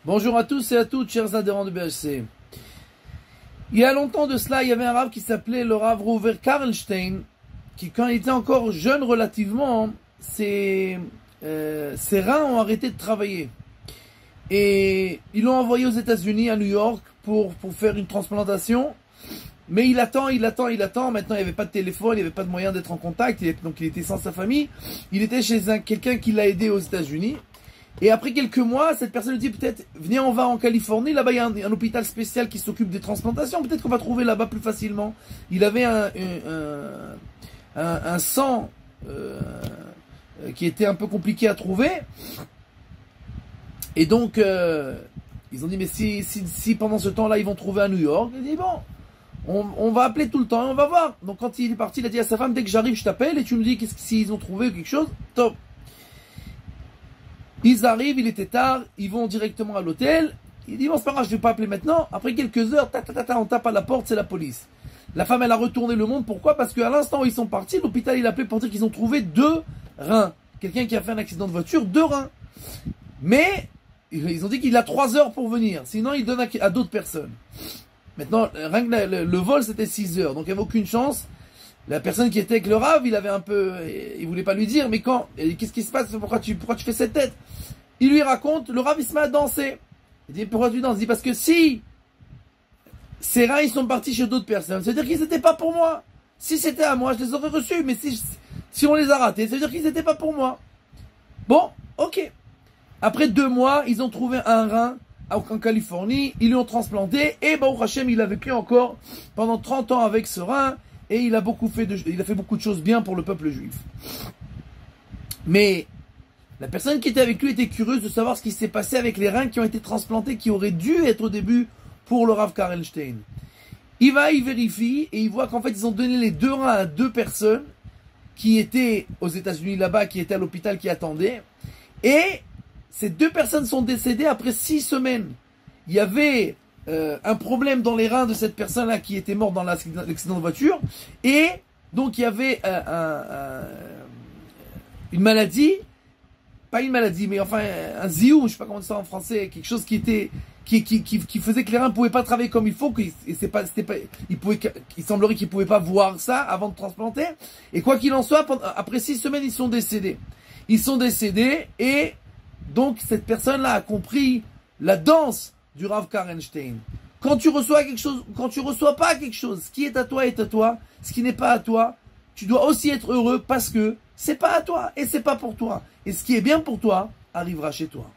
Bonjour à tous et à toutes, chers adhérents de BHC. Il y a longtemps de cela, il y avait un rav qui s'appelait le rav Rouver Karlstein, qui, quand il était encore jeune relativement, ses reins ont arrêté de travailler. Et ils l'ont envoyé aux États-Unis, à New York, pour faire une transplantation. Mais il attend. Maintenant, il n'y avait pas de téléphone, il n'y avait pas de moyen d'être en contact, donc il était sans sa famille. Il était chez quelqu'un qui l'a aidé aux États-Unis. Et après quelques mois, cette personne lui dit peut-être, venez, on va en Californie, là-bas il y a un hôpital spécial qui s'occupe des transplantations, peut-être qu'on va trouver là-bas plus facilement. Il avait un sang qui était un peu compliqué à trouver. Et donc, ils ont dit, mais si pendant ce temps-là, ils vont trouver à New York, il dit, bon, on va appeler tout le temps et on va voir. Donc quand il est parti, il a dit à sa femme, dès que j'arrive, je t'appelle et tu me dis s'ils ont trouvé quelque chose, top. Ils arrivent, il était tard, ils vont directement à l'hôtel. Il dit, bon, c'est pas grave, je vais pas appeler maintenant. Après quelques heures, on tape à la porte, c'est la police. La femme, elle a retourné le monde. Pourquoi? Parce qu'à l'instant où ils sont partis, l'hôpital, il a appelé pour dire qu'ils ont trouvé 2 reins. Quelqu'un qui a fait un accident de voiture, 2 reins. Mais, ils ont dit qu'il a 3 heures pour venir. Sinon, il donne à d'autres personnes. Maintenant, rien que le vol, c'était 6 heures. Donc, il n'y avait aucune chance. La personne qui était avec le Rav, il voulait pas lui dire, mais qu'est-ce qui se passe? Pourquoi tu fais cette tête? Il lui raconte, le Rav, il se met à danser. Il dit, pourquoi tu danses? Il dit, parce que si ces reins, ils sont partis chez d'autres personnes, ça veut dire qu'ils n'étaient pas pour moi. Si c'était à moi, je les aurais reçus, mais si on les a ratés, ça veut dire qu'ils n'étaient pas pour moi. Bon, ok. Après 2 mois, ils ont trouvé un rein en Californie, ils lui ont transplanté, et Baruch Hashem, il a vécu encore pendant 30 ans avec ce rein, et il a fait beaucoup de choses bien pour le peuple juif. Mais la personne qui était avec lui était curieuse de savoir ce qui s'est passé avec les reins qui ont été transplantés, qui auraient dû être au début pour le Rav Karlstein. Il vérifie, et il voit qu'en fait, ils ont donné les 2 reins à 2 personnes qui étaient aux États-Unis là-bas, qui étaient à l'hôpital, qui attendaient. Et ces 2 personnes sont décédées après 6 semaines. Il y avait un problème dans les reins de cette personne-là qui était morte dans l'accident de voiture. Et donc il y avait une maladie, pas une maladie, mais enfin un zioum, je sais pas comment on dit ça en français, quelque chose qui faisait que les reins ne pouvaient pas travailler comme il faut, il semblerait qu'ils ne pouvaient pas voir ça avant de transplanter. Et quoi qu'il en soit, après 6 semaines, ils sont décédés. Ils sont décédés et donc cette personne-là a compris la danse du Rav Karlstein. Quand tu reçois quelque chose, quand tu reçois pas quelque chose, ce qui est à toi est à toi, ce qui n'est pas à toi, tu dois aussi être heureux parce que c'est pas à toi et c'est pas pour toi. Et ce qui est bien pour toi arrivera chez toi.